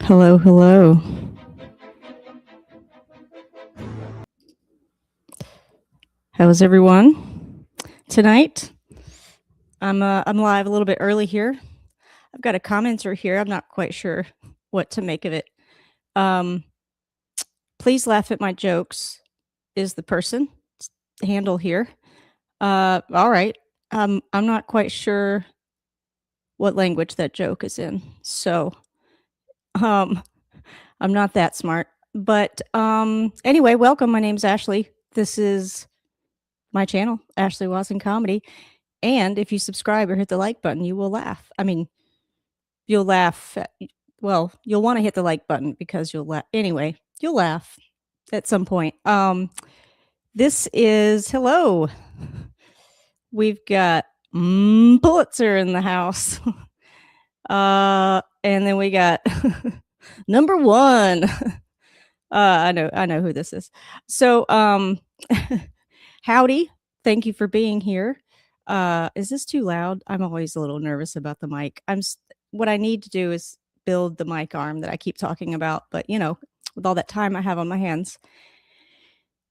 Hello, hello. How's everyone? Tonight, I'm live a little bit early here. I've got a commenter here. I'm not quite sure what to make of it. Please laugh at my jokes is the person handle here. All right. I'm not quite sure what language that joke is in. So, I'm not that smart. But anyway, welcome. My name's Ashley. This is my channel, Ashley Watson Comedy. And if you subscribe or hit the like button, you will laugh. I mean, you'll laugh. Well, you'll want to hit the like button because you'll laugh. Anyway, you'll laugh at some point. This is hello. We've got Pulitzer in the house. And then we got number one. I know who this is. So, howdy. Thank you for being here. Is this too loud? I'm always a little nervous about the mic. What I need to do is build the mic arm that I keep talking about, but with all that time I have on my hands.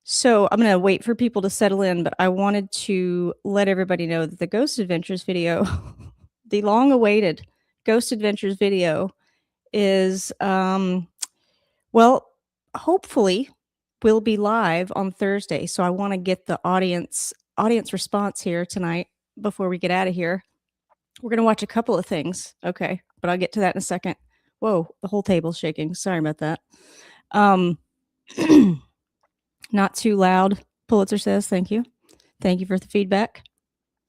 So I'm going to wait for people to settle in, but I wanted to let everybody know that the Ghost Adventures video, the long-awaited Ghost Adventures video is, well, hopefully will be live on Thursday. So I want to get the audience response here tonight before we get out of here. We're going to watch a couple of things. Okay. But I'll get to that in a second. Whoa, the whole table's shaking. Sorry about that. Not too loud. Pulitzer says, thank you. Thank you for the feedback,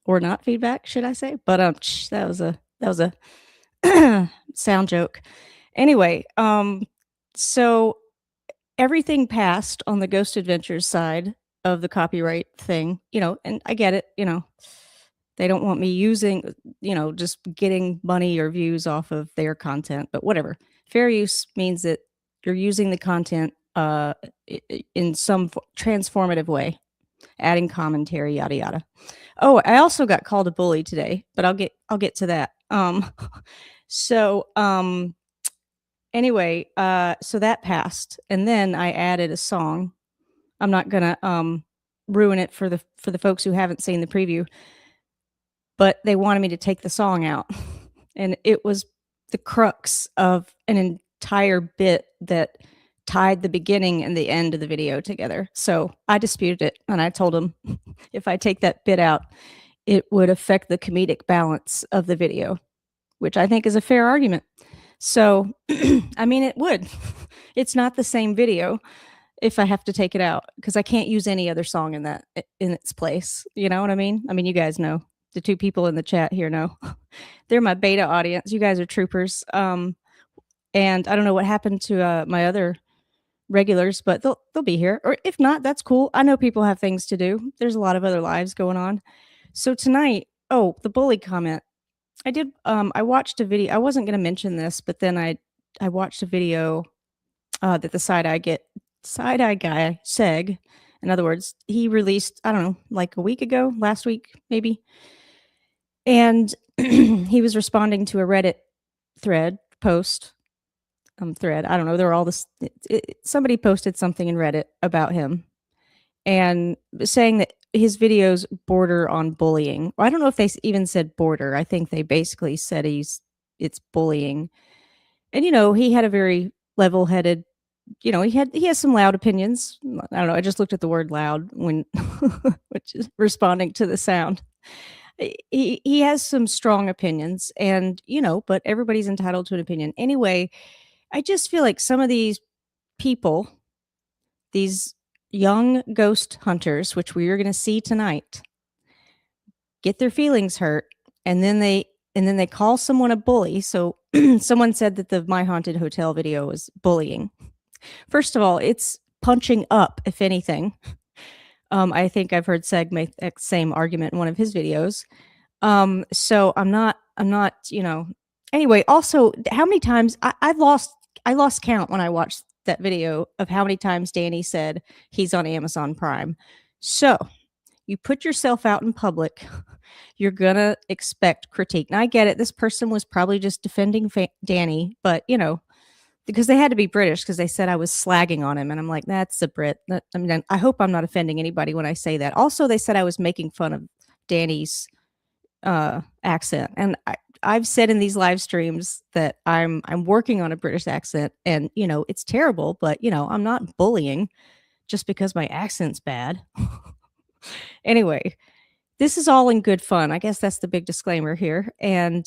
or not feedback, should I say? But that was a sound joke. Anyway, so everything passed on the Ghost Adventures side of the copyright thing, and I get it, they don't want me using, just getting money or views off of their content, but whatever. Fair use means that you're using the content in some transformative way, adding commentary, yada yada. Oh, I also got called a bully today, but I'll get to that. Anyway, so that passed, and then I added a song. I'm not gonna ruin it for the folks who haven't seen the preview, but they wanted me to take the song out, and it was the crux of an entire bit that tied the beginning and the end of the video together. So I disputed it, and I told them if I take that bit out, it would affect the comedic balance of the video, which I think is a fair argument. So, I mean, it would. It's not the same video if I have to take it out, because I can't use any other song in its place. You know what I mean? I mean, you guys know. The two people in the chat here know. They're my beta audience. You guys are troopers. And I don't know what happened to my other regulars, but they'll be here. Or if not, that's cool. I know people have things to do. There's a lot of other lives going on. So tonight, the bully comment. I did. I watched a video. I wasn't going to mention this, but then I watched a video that the side eye guy Seg, in other words, he released. I don't know, like a week ago, last week maybe, and he was responding to a Reddit thread post. Thread. I don't know. There were all this. Somebody posted something in Reddit about him, and saying that his videos border on bullying. I don't know if they even said border. I think they basically said it's bullying. And he had a very level-headed, he has some loud opinions. I don't know. I just looked at the word loud when which is responding to the sound. He has some strong opinions, and but everybody's entitled to an opinion. Anyway, I just feel like some of these people, these young ghost hunters, which we are going to see tonight, get their feelings hurt, and then they call someone a bully. So someone said that the My Haunted Hotel video was bullying. First of all, it's punching up, if anything. I think I've heard Seg make that same argument in one of his videos. So I'm not, anyway, also how many times I lost count when I watched that video of how many times Danny said he's on Amazon Prime. So you put yourself out in public, you're gonna expect critique. Now I get it. This person was probably just defending Danny, but because they had to be British because they said I was slagging on him, and I'm like, that's a Brit. I mean, I hope I'm not offending anybody when I say that. Also, they said I was making fun of Danny's accent, and I've said in these live streams that I'm working on a British accent, and it's terrible, but I'm not bullying just because my accent's bad. Anyway, this is all in good fun. I guess that's the big disclaimer here. And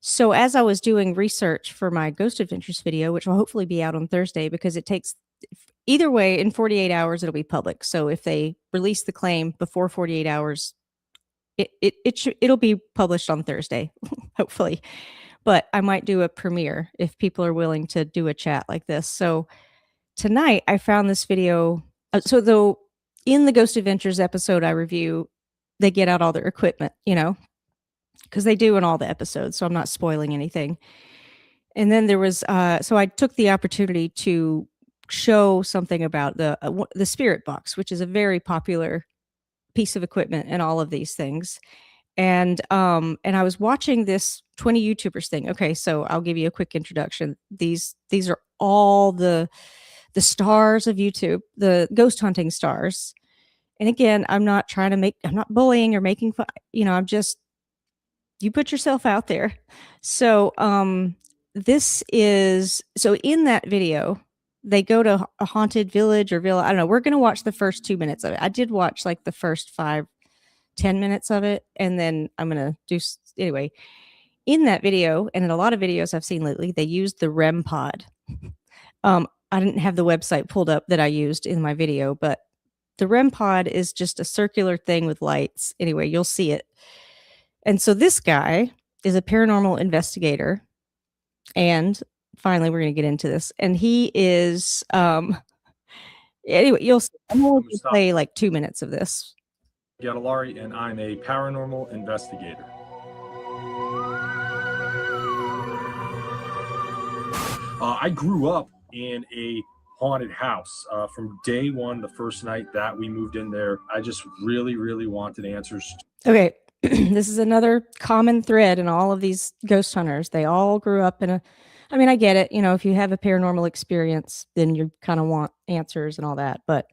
so as I was doing research for my Ghost Adventures video, which will hopefully be out on Thursday, because it takes either way in 48 hours it'll be public. So if they release the claim before 48 hours, it'll be published on Thursday, hopefully. But I might do a premiere if people are willing to do a chat like this. So tonight I found this video. So though in the Ghost Adventures episode I review, they get out all their equipment, because they do in all the episodes. So I'm not spoiling anything. And then there was, so I took the opportunity to show something about the spirit box, which is a very popular piece of equipment in all of these things. And I was watching this 20 YouTubers thing. Okay, so I'll give you a quick introduction. These are all the stars of YouTube, the ghost hunting stars. And again, I'm not bullying or making fun, I'm just, you put yourself out there. So this is, so in that video, they go to a haunted village or villa. I don't know. We're going to watch the first 2 minutes of it. I did watch like the first 5-10 minutes of it. And then I'm going to do, anyway, in that video, and in a lot of videos I've seen lately, they used the REM pod. I didn't have the website pulled up that I used in my video, but the REM pod is just a circular thing with lights. Anyway, you'll see it. And so this guy is a paranormal investigator. And finally, we're going to get into this. And he is, anyway, you'll see. I'm going to play like 2 minutes of this. Gadalari, and I'm a paranormal investigator. I grew up in a haunted house from day one. The first night that we moved in there, I just really, really wanted answers. Okay. This is another common thread in all of these ghost hunters. They all grew up in I mean, I get it. If you have a paranormal experience, then you kind of want answers and all that. But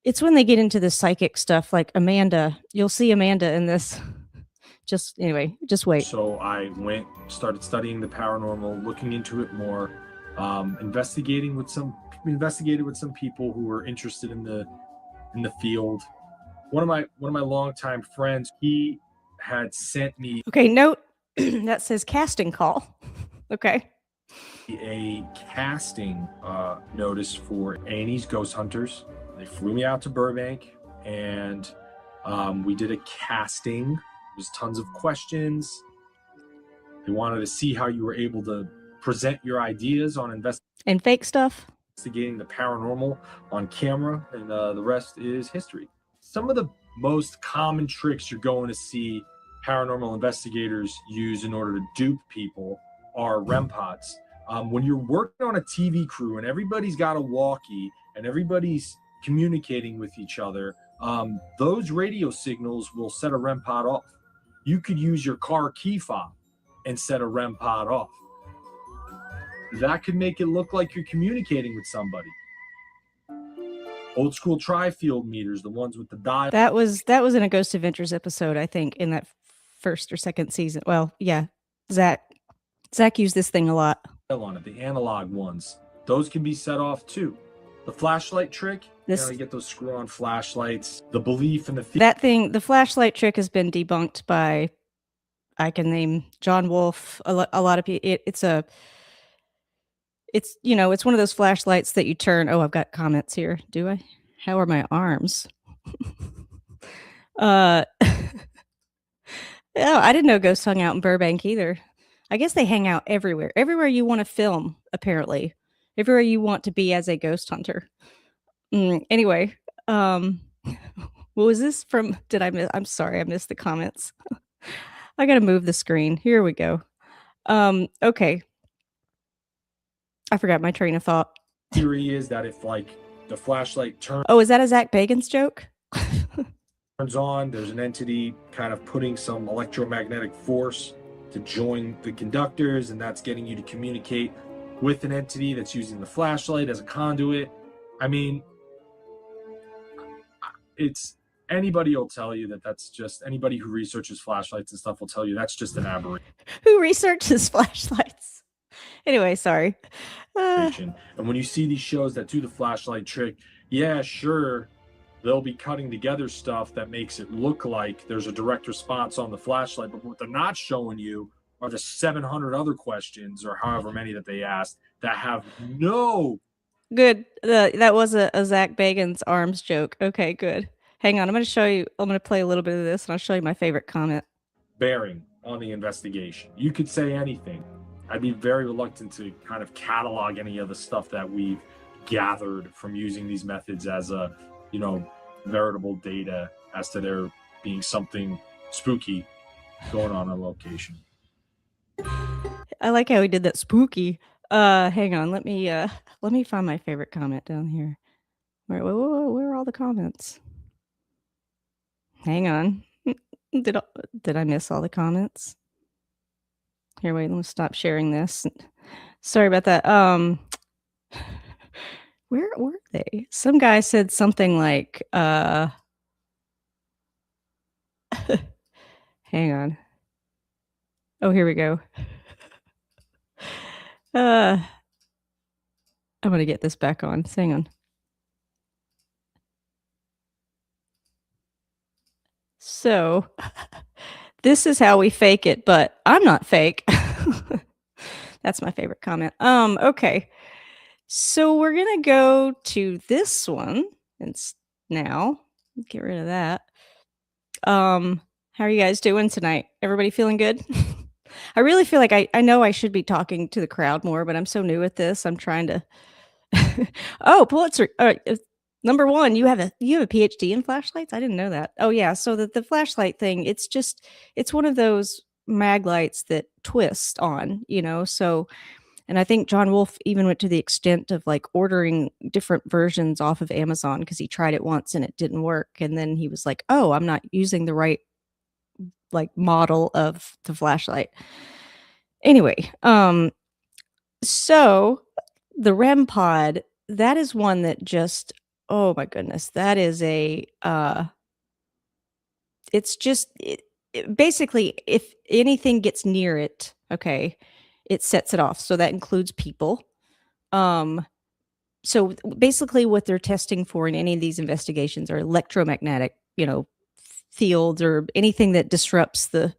it's when they get into the psychic stuff, like Amanda, you'll see Amanda in this. Just wait. So I started studying the paranormal, looking into it more, investigated with some people who were interested in the field. One of my longtime friends, he had sent me. Okay, note that says casting call. Okay. A casting notice for A&E's Ghost Hunters. They flew me out to Burbank, and we did a casting. There was tons of questions. They wanted to see how you were able to present your ideas on and fake stuff, investigating the paranormal on camera, and the rest is history. Some of the most common tricks you're going to see paranormal investigators use in order to dupe people are REM pods. When you're working on a TV crew and everybody's got a walkie and everybody's communicating with each other, those radio signals will set a REM pod off. You could use your car key fob and set a REM pod off. That could make it look like you're communicating with somebody. Old school tri-field meters, the ones with the dial. That was in a Ghost Adventures episode, I think, in that first or second season. Well, yeah, Zach used this thing a lot. On it, the analog ones, those can be set off too. The flashlight trick, you get those screw-on flashlights. The belief in the flashlight trick has been debunked by, I can name John Wolfe, a lot of people. It's one of those flashlights that you turn. Oh, I've got comments here. Do I? How are my arms? Yeah, I didn't know ghosts hung out in Burbank either. I guess they hang out everywhere. Everywhere you want to film, apparently. Everywhere you want to be as a ghost hunter. Anyway, what was this from? I'm sorry, I missed the comments. I gotta move the screen. Here we go. Okay. I forgot my train of thought. Theory is that if like the flashlight turns. Oh, is that a Zach Bagans joke? Turns on, there's an entity kind of putting some electromagnetic force to join the conductors, and that's getting you to communicate with an entity that's using the flashlight as a conduit. I mean, it's anybody will tell you that that's just anybody who researches flashlights and stuff will tell you that's just an aberration. Who researches flashlights? Anyway, sorry. And when you see these shows that do the flashlight trick, yeah, sure, they'll be cutting together stuff that makes it look like there's a direct response on the flashlight, but what they're not showing you are the 700 other questions or however many that they asked that have no. Good. That was a Zach Bagans arms joke. Okay, good. Hang on. I'm going to show you. I'm going to play a little bit of this and I'll show you my favorite comment. Bearing on the investigation. You could say anything. I'd be very reluctant to kind of catalog any of the stuff that we've gathered from using these methods as a, veritable data as to there being something spooky going on location. I like how he did that spooky. Hang on. Let me find my favorite comment down here. Where are all the comments? Hang on. Did I miss all the comments? Here, wait, let me stop sharing this. Sorry about that. Where were they? Some guy said something like, hang on. Oh, here we go. I'm going to get this back on. Hang on. So, this is how we fake it, but I'm not fake. That's my favorite comment. Okay. So we're going to go to this one now. Get rid of that. How are you guys doing tonight? Everybody feeling good? I really feel like I know I should be talking to the crowd more, but I'm so new at this. I'm trying to. Oh, Pulitzer. Number one, you have a PhD in flashlights? I didn't know that. Oh yeah, so the flashlight thing, it's one of those mag lights that twist on, so, and I think John Wolfe even went to the extent of like ordering different versions off of Amazon because he tried it once and it didn't work. And then he was like, oh, I'm not using the right like model of the flashlight. Anyway, so the REM pod, that is one that just, oh my goodness, that is it's just basically if anything gets near it, okay, it sets it off. So that includes people. So basically what they're testing for in any of these investigations are electromagnetic, fields or anything that disrupts the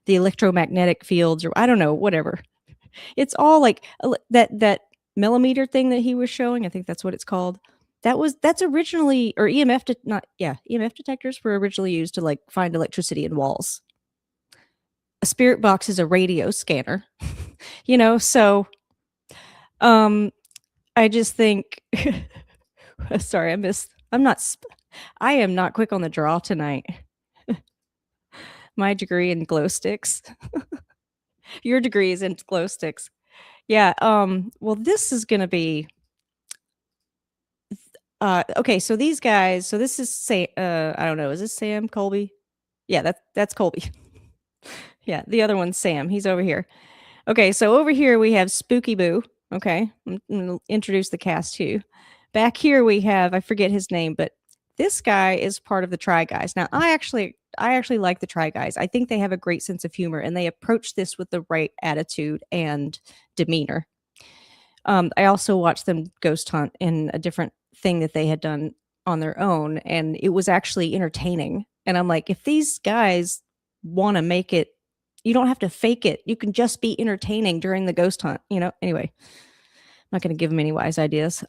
electromagnetic fields, or I don't know, whatever. It's all like that millimeter thing that he was showing. I think that's what it's called. That's originally, or EMF detectors were originally used to like find electricity in walls. A spirit box is a radio scanner, so I just think sorry, I am not quick on the draw tonight. My degree in glow sticks. Your degree is in glow sticks. Yeah, well this is going to be okay, so these guys, so this is I don't know, is this Sam Colby? Yeah, that's Colby. Yeah, the other one's Sam. He's over here. Okay, so over here we have Spooky Boo. Okay, I'm going to introduce the cast to you. Back here we have, I forget his name, but this guy is part of the Try Guys. Now, I actually like the Try Guys. I think they have a great sense of humor and they approach this with the right attitude and demeanor. I also watched them ghost hunt in a different thing that they had done on their own, and it was actually entertaining. And I'm like, if these guys want to make it, you don't have to fake it. You can just be entertaining during the ghost hunt, Anyway, I'm not going to give them any wise ideas.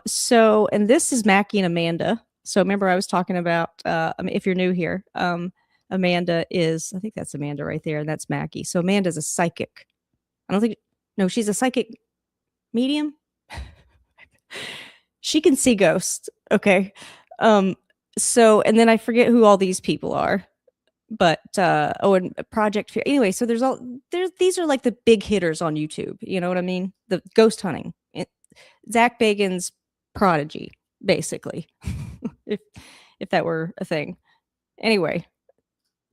So, and this is Mackie and Amanda. So remember I was talking about, if you're new here, Amanda is, I think that's Amanda right there, and that's Mackie. So Amanda's a psychic. No, she's a psychic medium. She can see ghosts. Okay. So, and then I forget who all these people are, but, and Project Fear. Anyway, so these are like the big hitters on YouTube. You know what I mean? The ghost hunting. Zach Bagans' prodigy, basically, if that were a thing. Anyway,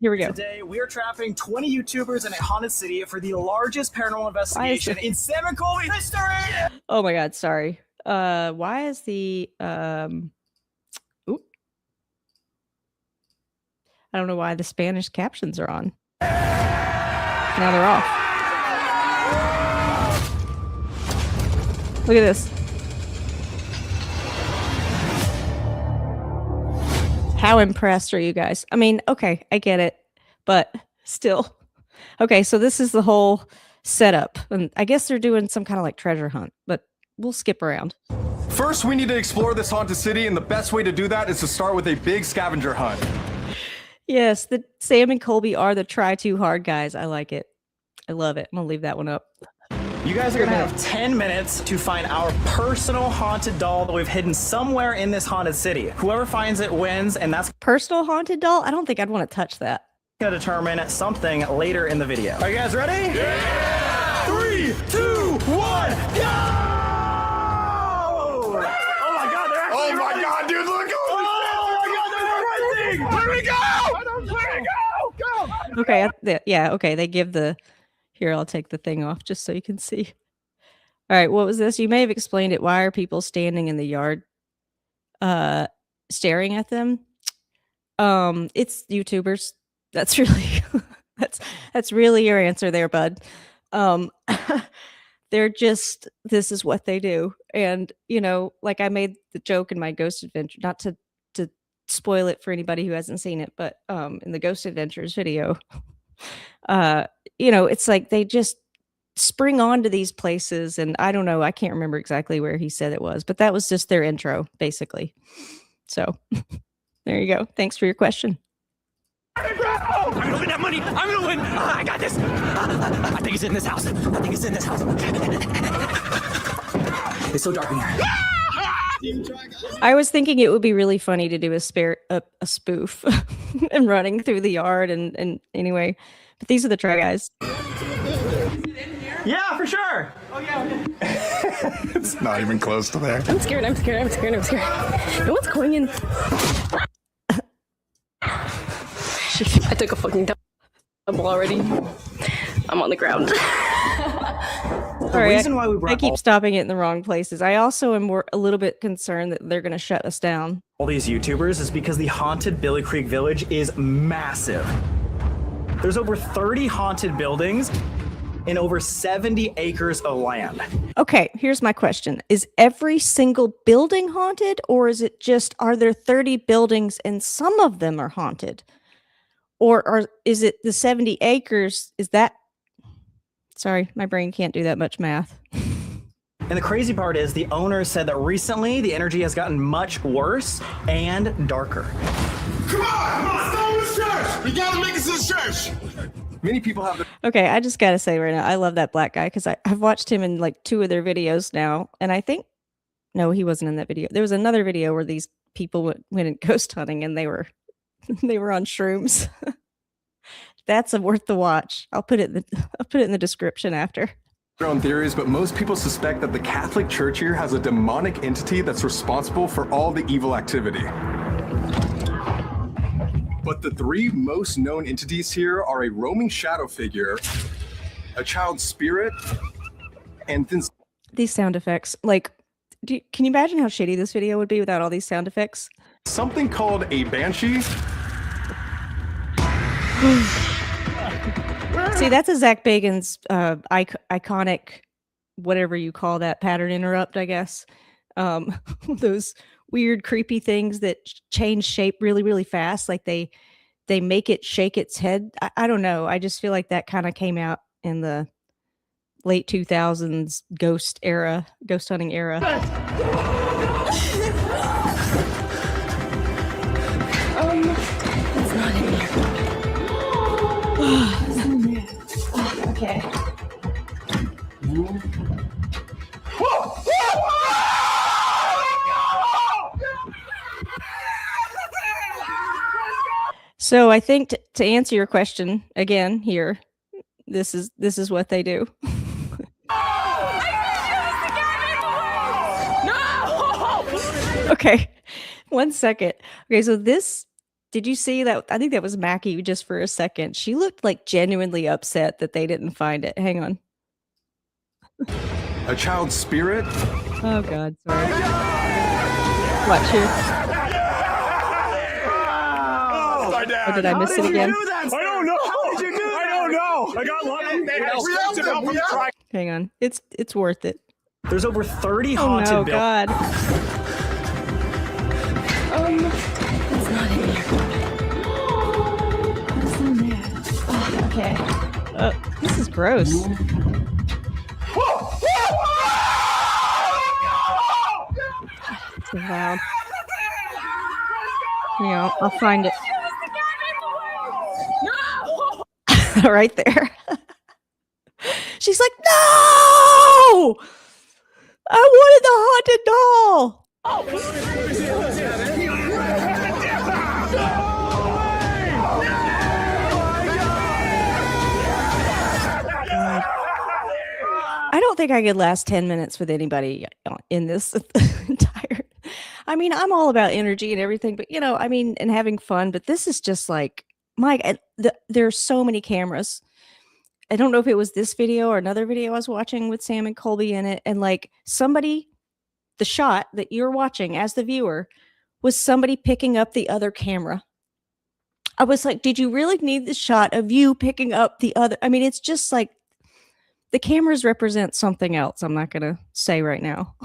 Here we go. Today, we are trapping 20 YouTubers in a haunted city for the largest paranormal investigation in Sam and Colby history. Oh my God, sorry. Why is the Ooh. I don't know why the Spanish captions are on. Now they're off. Look at this. How impressed are you guys? I mean, okay, I get it, but still. Okay, so this is the whole setup. And I guess they're doing some kind of like treasure hunt, but we'll skip around. First, we need to explore this haunted city, and the best way to do that is to start with a big scavenger hunt. Yes, the Sam and Colby are the try too hard guys. I like it. I love it. I'm gonna leave that one up. You guys are gonna have 10 minutes to find our personal haunted doll that we've hidden somewhere in this haunted city. Whoever finds it wins, and that's Personal haunted doll? I don't think I'd want to touch that. gonna determine something later in the video. Are you guys ready? Yeah! 3, 2, 1, go! Oh my God, they're actually Oh my God, dude, look! Oh my God, they're running! Where we go? Where we go? Go! Okay, yeah, okay, they give the... Here, I'll take the thing off just so you can see. All right, what was this? You may have explained it. Why are people standing in the yard staring at them? It's YouTubers. That's really that's really your answer there, bud. They're just, this is what they do. And, you know, like I made the joke in my Ghost Adventure, not to spoil it for anybody who hasn't seen it, but in the Ghost Adventures video, you know, it's like they just spring onto these places, and I don't know, I can't remember exactly where he said it was, but that was just their intro, basically. So there you go. Thanks for your question. I'm gonna win that money. I'm gonna win. I got this. I think it's in this house. I think it's in this house. It's so dark in here. I was thinking it would be really funny to do a spoof and running through the yard and anyway, but these are the Try Guys. Yeah, for sure. Oh yeah. It's not even close to there. I'm scared. No one's going in. I took a fucking double already. I'm on the ground. Sorry, I keep stopping it in the wrong places. I also am a little bit concerned that they're going to shut us down. All these YouTubers is because the haunted Billy Creek Village is massive. There's over 30 haunted buildings in over 70 acres of land. Okay, here's my question. Is every single building haunted, or is it just, are there 30 buildings and some of them are haunted? Or is it the 70 acres? Is that... Sorry, my brain can't do that much math. And the crazy part is the owner said that recently the energy has gotten much worse and darker. Come on! Stop this church! We gotta make it to the church! Many people have the... Okay, I just gotta say right now, I love that black guy because I've watched him in like 2 of their videos now, and I think... No, he wasn't in that video. There was another video where these people went ghost hunting and they were on shrooms. That's worth the watch. I'll put it in the description after. Their own theories, but most people suspect that the Catholic Church here has a demonic entity that's responsible for all the evil activity. But the 3 most known entities here are a roaming shadow figure, a child spirit, and then... These sound effects, like, can you imagine how shitty this video would be without all these sound effects? something called a banshee. See, that's a Zach Bagans iconic, whatever you call that, pattern interrupt, I guess. Those weird, creepy things that change shape really, really fast. Like they make it shake its head. I don't know. I just feel like that kind of came out in the late 2000s ghost hunting era. It's not in here. Okay. So I think to answer your question again here, this is what they do. Okay, 1 second. Okay, so this Did you see that? I think that was Mackie just for a second. She looked like genuinely upset that they didn't find it. Hang on. A child's spirit. Oh God, sorry. Watch here. Oh, did I miss it again? I don't know. How did you do that? I don't know. I got lucky. Hang on. It's worth it. There's over 30 Oh haunted no, buildings. God. It's not in here. What's in there? Oh, okay. This is gross. It's so loud. Yeah, I'll find it. Right there. She's like, no! I wanted the haunted doll. I don't think I could last 10 minutes with anybody in this entire. I mean, I'm all about energy and everything, but I mean, and having fun, but this is just like, there's so many cameras. I don't know if it was this video or another video I was watching with Sam and Colby in it. And like the shot that you're watching as the viewer was somebody picking up the other camera. I was like, did you really need the shot of you picking up the other? I mean, it's just like the cameras represent something else. I'm not going to say right now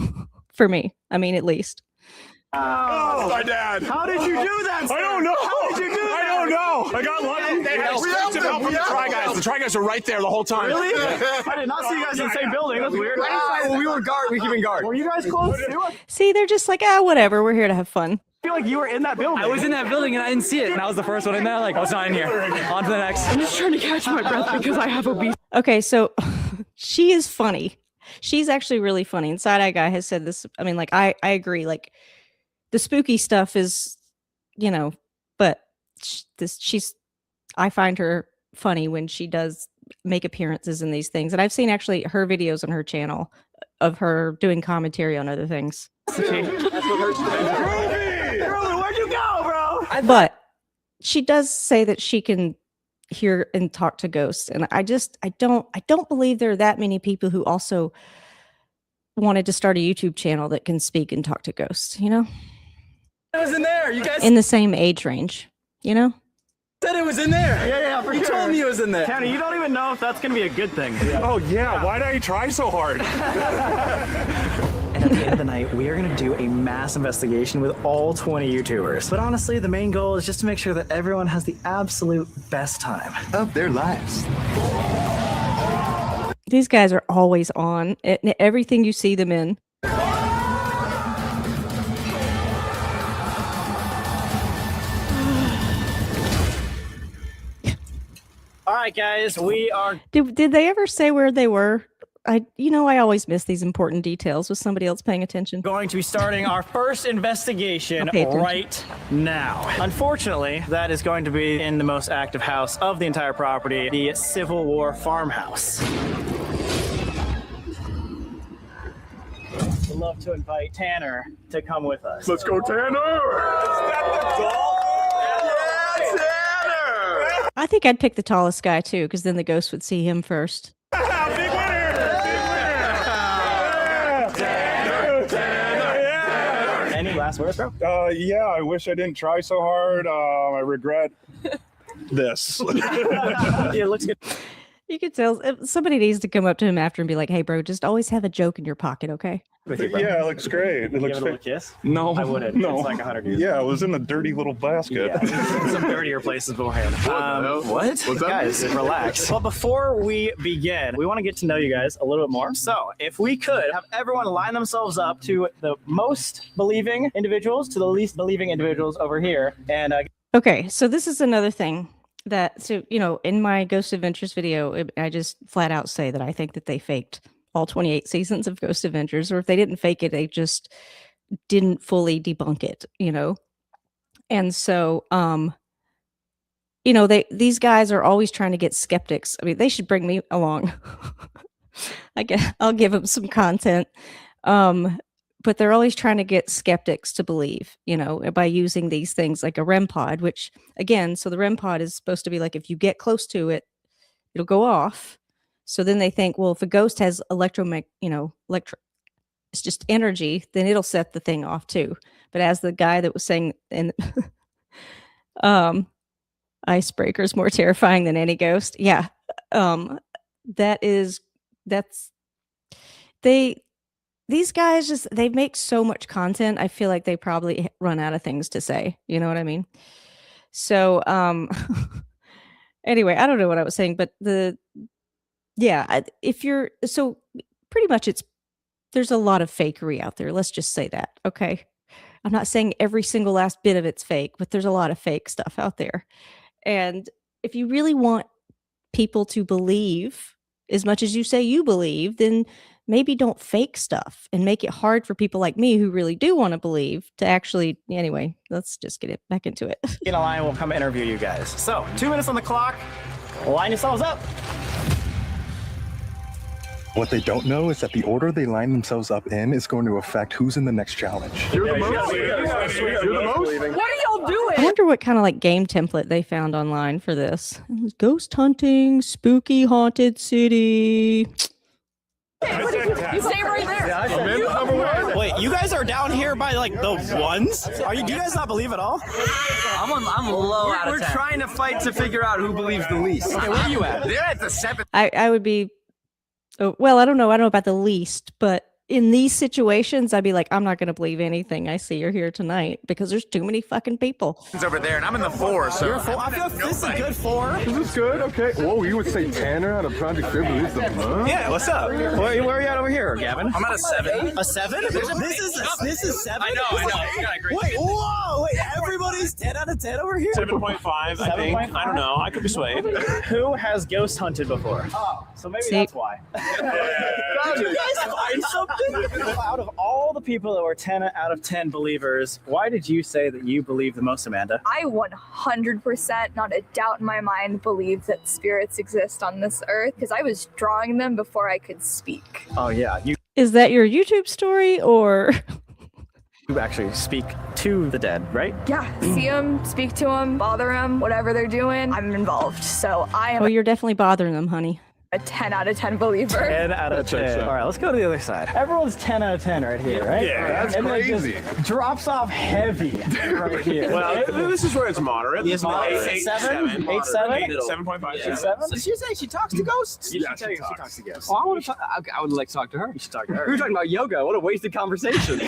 for me. I mean, at least. Oh, my dad. How did you do that, sir? I don't know. How did you do that? I don't know. I got lucky. They had screams of help from the Try Guys. The Try Guys are right there the whole time. Really? I did not see you guys in the same building. That's weird. Well, we were guard. We keep in guard. Were you guys close too? See, they're just like, whatever. We're here to have fun. I feel like you were in that building. I was in that building and I didn't see it, and I was the first one in there. Like, I was not in here. On to the next. I'm just trying to catch my breath because I have obesity. Okay, so she is funny. She's actually really funny. And Side Eye Guy has said this. I mean, like, I agree. Like, the spooky stuff is, but I find her funny when she does make appearances in these things. And I've seen actually her videos on her channel of her doing commentary on other things. Where'd you go, bro? But she does say that she can hear and talk to ghosts. And I don't believe there are that many people who also wanted to start a YouTube channel that can speak and talk to ghosts, It was in there. You guys in the same age range, said it was in there. Yeah, for You sure. told me it was in there. Tanner, you don't even know if that's going to be a good thing. Oh, yeah. Why did I try so hard? And at the end of the night, we are going to do a mass investigation with all 20 YouTubers. But honestly, the main goal is just to make sure that everyone has the absolute best time Of their lives. These guys are always on everything you see them in. All right, guys, we are Did they ever say where they were? I always miss these important details with somebody else paying attention. going to be starting our first investigation I'll pay attention. right now. Unfortunately, that is going to be in the most active house of the entire property, the Civil War farmhouse. We'd love to invite Tanner to come with us. Let's go, Tanner! I think I'd pick the tallest guy too, because then the ghost would see him first. Big winner! Any last words, bro? Yeah, I wish I didn't try so hard. I regret this. Yeah, it looks good. You could tell somebody needs to come up to him after and be like, "Hey, bro, just always have a joke in your pocket, okay?" With you, bro. Yeah, it looks great. It Give looks it a little kiss? No, I wouldn't. No. It's like 100 years. Yeah, it was in a dirty little basket. Yeah, some dirtier places beforehand. hell? What? What's that? Guys, relax. Well, before we begin, we want to get to know you guys a little bit more. So, if we could have everyone line themselves up to the most believing individuals to the least believing individuals over here. And Okay, so this is another thing in my Ghost Adventures video, I just flat out say that I think that they faked all 28 seasons of Ghost Adventures, or if they didn't fake it, they just didn't fully debunk it, And so, these guys are always trying to get skeptics. I mean, they should bring me along. I'll give them some content. but they're always trying to get skeptics to believe, by using these things like a REM pod, which again, so the REM pod is supposed to be like, if you get close to it, it'll go off. So then they think, well, if a ghost has it's just energy, then it'll set the thing off too. But as the guy that was saying, and icebreaker is more terrifying than any ghost. Yeah. These guys they make so much content. I feel like they probably run out of things to say. You know what I mean? So, anyway, I don't know what I was saying, but pretty much there's a lot of fakery out there. Let's just say that. Okay. I'm not saying every single last bit of it's fake, but there's a lot of fake stuff out there. And if you really want people to believe as much as you say you believe, then maybe don't fake stuff and make it hard for people like me who really do want to believe to actually. Anyway, let's just get back into it. In a line, we'll come interview you guys. So 2 minutes on the clock. Line yourselves up. What they don't know is that the order they line themselves up in is going to affect who's in the next challenge. You're the most. You're the most. What are y'all doing? I wonder what kind of like game template they found online for this. It was ghost hunting, spooky haunted city. You stay right there. Wait, you guys are down here by like the ones? Do you guys not believe at all? I'm low out of 10. We're trying to fight to figure out who believes the least. Okay, where are you at? They're at the 7th. I would be. Oh, well, I don't know about the least, but in these situations, I'd be like, I'm not going to believe anything I see or hear tonight because there's too many fucking people. Over there, and I'm in the 4, so. You're a 4. I feel like this is a good 4. Is this good? Okay. Whoa, you would say Tanner out of Project Fear believes the month? Yeah, what's up? Where are you at over here, Gavin? I'm at a 7. A 7? This is 7? I know. You got a great Wait, whoa! Wait, everybody's 10 out of 10 over here? 7.5, I think. 7.5? I don't know. I could be swayed. Who has ghost hunted before? Oh, so maybe that's why. Did you guys find something? Out of all the people that were 10 out of 10 believers, why did you say that you believe the most, Amanda? I 100%, not a doubt in my mind, believe that spirits exist on this earth because I was drawing them before I could speak. Oh, yeah. Is that your YouTube story or? You actually speak to the dead, right? Yeah, see them, speak to them, bother them, whatever they're doing, I'm involved. So I am Oh, you're definitely bothering them, honey. a 10 out of 10 believer. 10 out of 10. All right, let's go to the other side. Everyone's 10 out of 10 right here, right? Yeah, that's and crazy. Then it just drops off heavy right here. Well, this is where it's moderate. It's moderate. 8, 7? 8, 7? 7.5. Yeah. 7? Did she say she talks to ghosts? Yeah, she talks to ghosts. Well, I would like to talk to her. You should talk to her. We were talking about yoga. What a wasted conversation.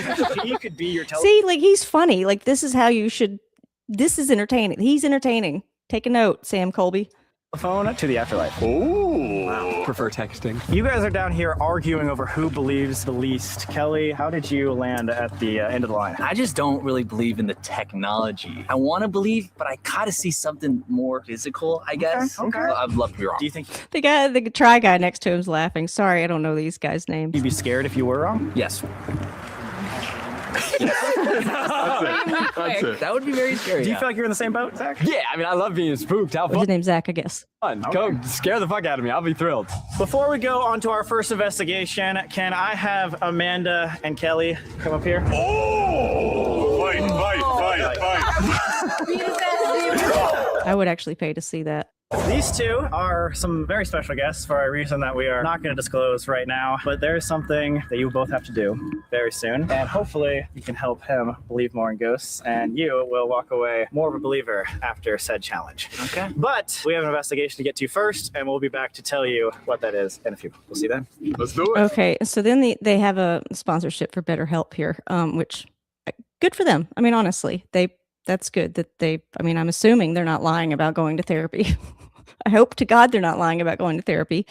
He could be your See, like he's funny. Like this is how you should. This is entertaining. He's entertaining. Take a note, Sam Colby. telephone to the afterlife. Oh, wow. Prefer texting. You guys are down here arguing over who believes the least. Kelly, how did you land at the end of the line? I just don't really believe in the technology. I want to believe, but I gotta see something more physical, I guess. Okay. I'd love to be wrong. Do you think The try guy next to him's laughing. Sorry, I don't know these guys' names. you'd be scared if you were wrong? Yes. That's it. That would be very scary. Do you feel like you're in the same boat, Zach? Yeah, I mean, I love being spooked. How His fun. name's Zach, I guess. Go scare the fuck out of me. I'll be thrilled. Before we go on to our first investigation, can I have Amanda and Kelly come up here? Oh! Fight. I would actually pay to see that. These two are some very special guests for a reason that we are not going to disclose right now, but there's something that you both have to do very soon, and hopefully you can help him believe more in ghosts, and you will walk away more of a believer after said challenge. Okay. But we have an investigation to get to first, and we'll be back to tell you what that is in a few. We'll see you then. Let's do it. Okay, so then they have a sponsorship for BetterHelp here, which good for them. I mean, honestly, that's good that I'm assuming they're not lying about going to therapy. I hope to God they're not lying about going to therapy.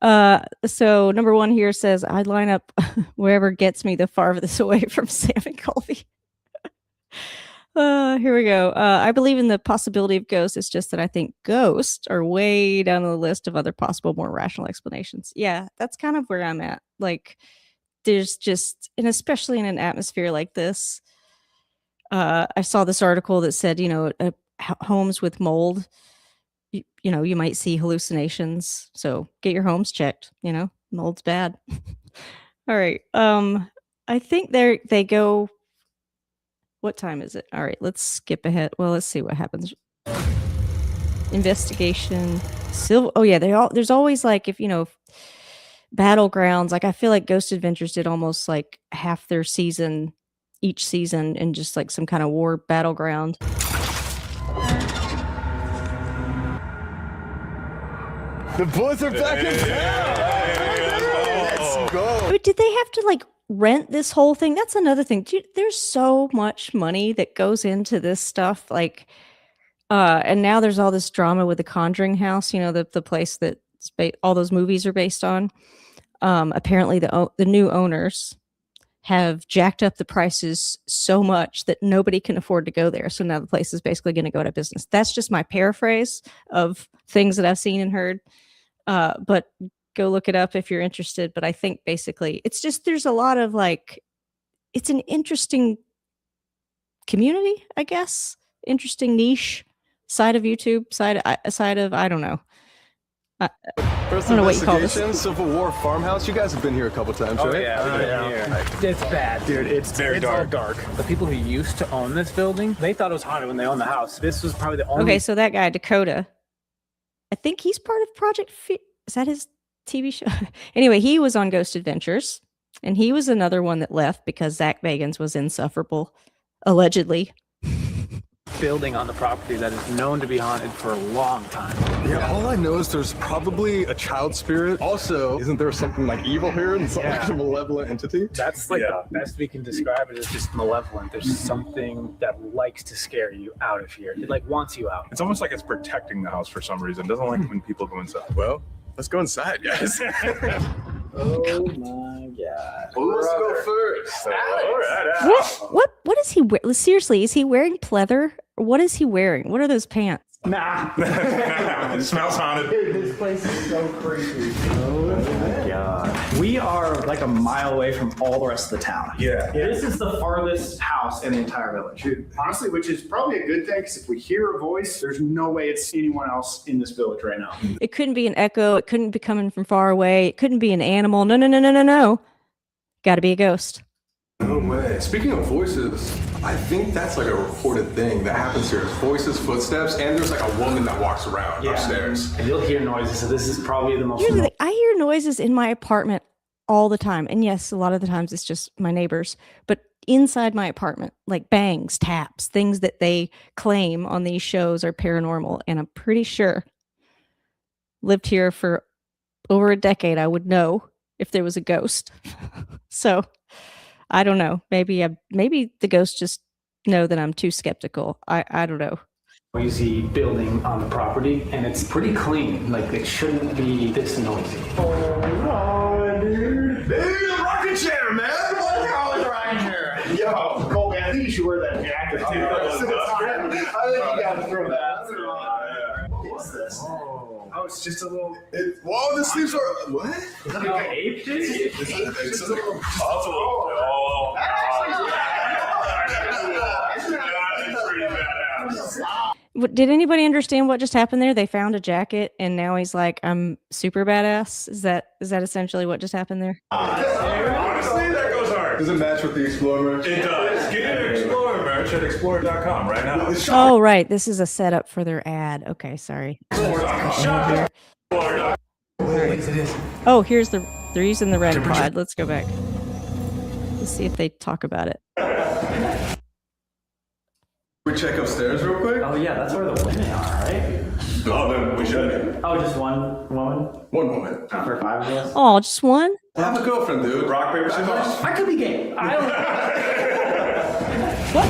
So number one here says, I'd line up wherever gets me the farthest away from Sam and Colby. Here we go. I believe in the possibility of ghosts. It's just that I think ghosts are way down on the list of other possible, more rational explanations. Yeah, that's kind of where I'm at. Like, there's just, and especially in an atmosphere like this, I saw this article that said, homes with mold, you might see hallucinations. So get your homes checked. Mold's bad. All right. I think they go. What time is it? All right, let's skip ahead. Well, let's see what happens. Investigation. Oh yeah, there's always like if battlegrounds. Like I feel like Ghost Adventures did almost like half their season each season in just like some kind of war battleground. The boys are back in town. Let's go. But did they have to like rent this whole thing? That's another thing. Dude, there's so much money that goes into this stuff. Like, and now there's all this drama with the Conjuring house. The place that all those movies are based on. Apparently, the new owners have jacked up the prices so much that nobody can afford to go there. So now the place is basically going to go out of business. That's just my paraphrase of things that I've seen and heard. But go look it up if you're interested. But I think basically it's just there's a lot of like, it's an interesting community, I guess. Interesting niche side of YouTube, side of I don't know. First I don't know what you call this. investigation, Civil War farmhouse. You guys have been here a couple times, right? It's bad, dude. It's very dark. Dark. The people who used to own this building, they thought it was haunted when they owned the house. This was probably the only. Okay, so that guy Dakota, I think he's part of Project. Is that his TV show? Anyway, he was on Ghost Adventures, and he was another one that left because Zach Bagans was insufferable, allegedly. Building on the property that is known to be haunted for a long time. Yeah, all I know is there's probably a child spirit. Also, isn't there something like evil here and some like a malevolent entity? That's like the best we can describe it as just malevolent. There's something that likes to scare you out of here. It like wants you out. It's almost like it's protecting the house for some reason. It doesn't like when people go inside. Well, let's go inside, guys. Oh my god. Well, let's go first. What is he wearing? Seriously, is he wearing pleather? What is he wearing? What are those pants? Nah. It smells haunted. Dude, this place is so creepy. Oh my god. We are like a mile away from all the rest of the town. Yeah. This is the farthest house in the entire village. Dude, honestly, which is probably a good thing because if we hear a voice, there's no way it's anyone else in this village right now. It couldn't be an echo. It couldn't be coming from far away. It couldn't be an animal. No. Got to be a ghost. No way. Speaking of voices, I think that's like a reported thing that happens here. It's voices, footsteps, and there's like a woman that walks around upstairs. And you'll hear noises, so this is probably the most... Here's the thing. I hear noises in my apartment all the time. And yes, a lot of the times it's just my neighbors. But inside my apartment, like bangs, taps, things that they claim on these shows are paranormal. And I'm pretty sure lived here for over a decade, I would know if there was a ghost. So... I don't know. Maybe the ghosts just know that I'm too skeptical. I don't know. Noisy building on the property, and it's pretty clean. Like it shouldn't be this noisy. Oh, dude! Dude, a rocking chair, man! What's wrong with rocking chair? Yo, Cole, man, I think you should wear that jacket too. I think you gotta throw that. What's this? Oh, it's just a little. Whoa, the sleeves are. What? Is that like ape? Did anybody understand what just happened there? They found a jacket, and now he's like, "I'm super badass." Is that essentially what just happened there? Honestly, that goes hard. Does it match with the Explorer merch? It does. Get your Explorer merch at explorer.com right now. Oh, right. This is a setup for their ad. Okay, sorry. Oh, here's they're using the red pod. Let's go back. Let's see if they talk about it. We check upstairs real quick? Oh yeah, that's where the women are, right? Oh, then we should. Oh, just one woman? One woman. For 5 of us? Oh, just one? I have a girlfriend, dude. Rock, paper, scissors. I could be gay. I don't What?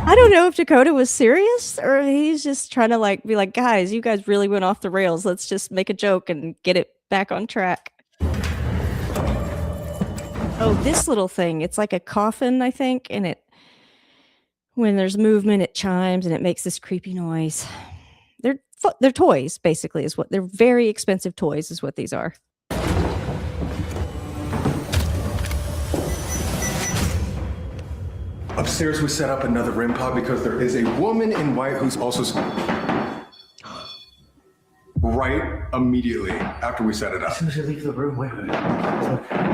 I don't know if Dakota was serious or he's just trying to like be like, guys, you guys really went off the rails. Let's just make a joke and get it back on track. Oh, this little thing. It's like a coffin, I think, and when there's movement, it chimes and it makes this creepy noise. They're toys, basically, is what they're very expensive toys, is what these are. Upstairs, we set up another REM pod because there is a woman in white who's also. right immediately after we set it up. As soon as you leave the room, wait.